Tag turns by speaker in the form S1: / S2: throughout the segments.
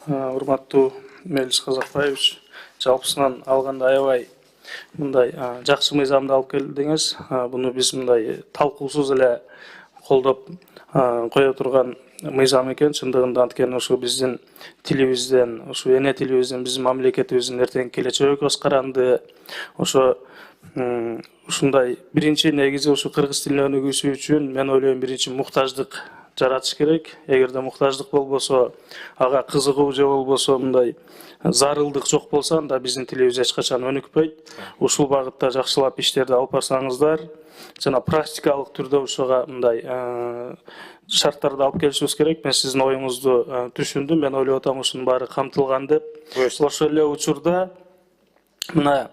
S1: Урматтуу Мелис Казакбаевич, жалпысынан алганда аябай мындай жакшы мыйзамды алып келдиңиз. Буну биз мындай талкуусуз эле колдоп кое турган мыйзам экен. Чындыгында анткени ушу биздин тилибизден, ушу эне тилибизден биздин мамлекетибиздин эртеңки келечеги көз каранды. Ошо ушундай биринчи негизи ушу кыргыз тилин өнүгүүсү үчүн мен ойлойм биринчи муктаждык жаратыш керек. Эгерде муктаждык болбосо, ага кызыгуу же болбосо мындай зарылдык жок болсо, анда биздин тилибиз эч качан өнүкпөйт. Ушул багытта жакшылап иштерди алып барсаңыздар, жана практикалык түрдө ошого мындай шарттарды алып келишибиз керек. Мен сиздин оюңузду түшүндүм. Мен ойлоп атам ушунун баары камтылган деп. Ошол эле учурда мына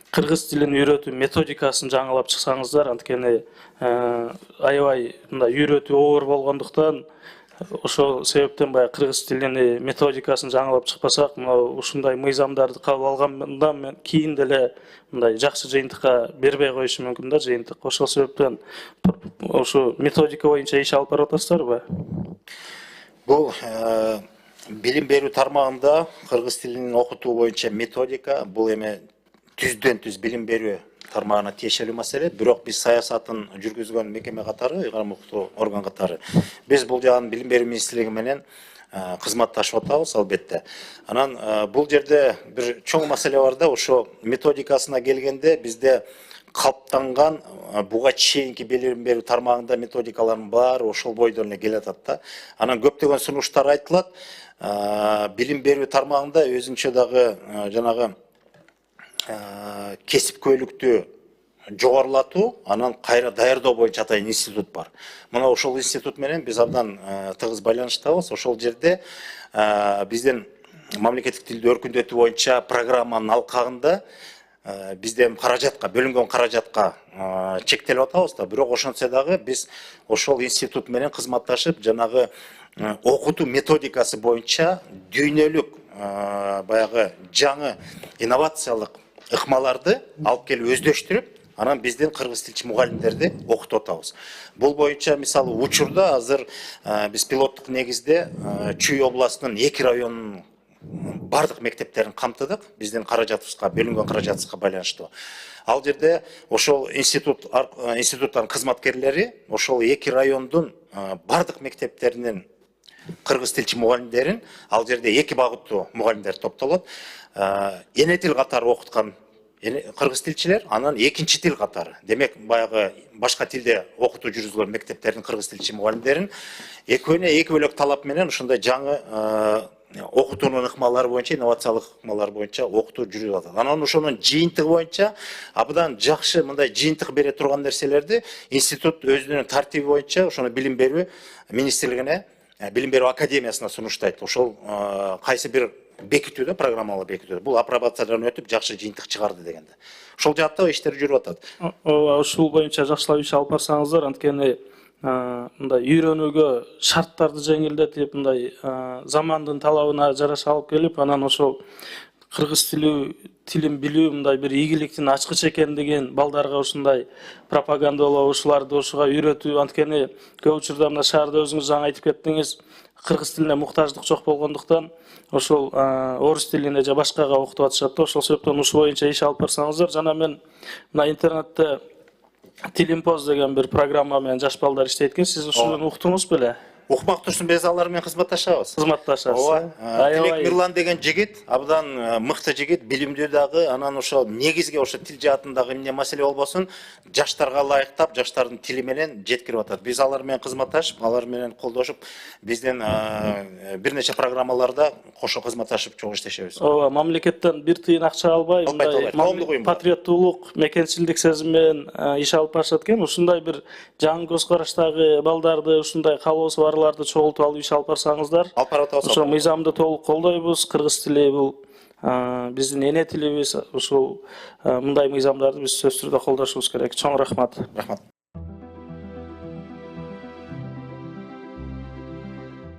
S1: кыргыз тилин үйрөтүү методикасын жаңылап чыксаңыздар, анткени аябай мындай үйрөтүү оор болгондуктан, ошол себептен баягы кыргыз тилин методикасын жаңылап чыкпасак, мына ушундай мыйзамдарды кабыл алгандан кийин деле мындай жакшы жыйынтыкка бербей коюшу мүмкүн да жыйынтык. Ошол себептен ушу методика боюнча иш алып барып атасыздарбы?
S2: Бул билим берүү тармагында кыргыз тилин окутуу боюнча методика бул эме түздөн түз билим берүү тармагына тиешелүү маселе. Бирок биз саясатын жүргүзгөн мекеме катары, ыйгарым укуктуу орган катары биз бул жагын билим берүү министрлиги менен кызматташып атабыз, албетте. Анан бул жерде бир чоң маселе бар да, ошо методикасына келгенде бизде калыптанган буга чейинки билим берүү тармагында методикалардын баары ошол бойдон эле келатат да. Анан көптөгөн сунуштар айтылат. Билим берүү тармагында өзүнчө дагы жанагы кесипкөйлүктү жогорулатуу, анан кайра даярдоо боюнча атайын институт бар. Мына ошол институт менен биз абдан тыгыз байланыштабыз. Ошол жерде биздин мамлекеттик тилди өркүндөтүү боюнча программанын алкагында бизде каражатка, бөлүнгөн каражатка чектелип атабыз да. Бирок ошентсе дагы биз ошол институт менен кызматташып, жанагы окутуу методикасы боюнча дүйнөлүк баягы жаңы инновациялык ыкмаларды алып келип өздөштүрүп, анан биздин кыргыз тилчи мугалимдерди окутуп атабыз. Бул боюнча мисалы учурда азыр биз пилоттук негизде Чүй областынын 2 районунун бардык мектептерин камтыдык, биздин каражатыбызга, бөлүнгөн каражатыбызга байланыштуу. Ал жерде ошол институттардын кызматкерлери ошол 2 райондун бардык мектептеринин кыргыз тилчи мугалимдерин, ал жерде 2 багыттуу мугалимдер топтолот. Эне тил катары окуткан кыргыз тилчилер, анан экинчи тил катары. Демек, баягы башка тилде окутуу жүргүзүлгөн мектептердин кыргыз тилчи мугалимдерин экөөнө эки бөлөк талап менен ушундай жаңы окутуунун ыкмалары боюнча, инновациялык ыкмалар боюнча окутуу жүрүп атат. Анан ошонун жыйынтыгы боюнча абдан жакшы мындай жыйынтык бере турган нерселерди институт өзүнүн тартиби боюнча ошону билим берүү министрлигине, билим берүү академиясына сунуштайт. Ошол кайсы бир бекитүүдө, программалар бекитүүдө бул апробациядан өтүп жакшы жыйынтык чыгарды дегенде. Ошол жаатта иштер жүрүп атат.
S1: Ушул боюнча жакшылап иш алып барсаңыздар, анткени мындай үйрөнүүгө шарттарды жеңилдетип, мындай замандын талабына жараша алып келип, анан ошол кыргыз тилин билүү мындай бир ийгиликтин ачкыч экендигин балдарга ушундай пропагандалоо, ушуларды ошого үйрөтүү, анткени көп учурда мына шаарда өзүңүз жаңы айтып кеттиңиз, кыргыз тилине муктаждык жок болгондуктан ошол орус тилине же башкага окутуп атышат да. Ошол себептен ушул боюнча иш алып барсаңыздар, жана мен мына интернетте Тилимпоз деген бир программа менен жаш балдар иштейт экен. Сиз ушуну уктуңуз беле?
S2: Укмак турсун, биз алар менен кызматташабыз.
S1: Кызматташасыз.
S2: Тилек Мирлан деген жигит, абдан мыкты жигит, билимдүү дагы, анан ошо негизги ошо тил жаатындагы эмне маселе болбосун, жаштарга ылайыктап, жаштардын тили менен жеткирип атат. Биз алар менен кызматташып, алар менен колдошуп, биздин бир нече программаларда кошо кызматташып чогуу иштешебиз.
S1: Ооба, мамлекеттен бир тыйын акча албай, мындай патриоттуулук, мекенчилдик сезим менен иш алып барышат экен. Ушундай бир жаңы көз караштагы балдарды, ушундай каалоосу барларды чогултуп алып иш алып барсаңыздар, ошо мыйзамды толук колдойбуз. Кыргыз тили бул биздин эне тилибиз. Ушул мындай мыйзамдарды биз сөзсүз түрдө колдошубуз керек. Чоң рахмат.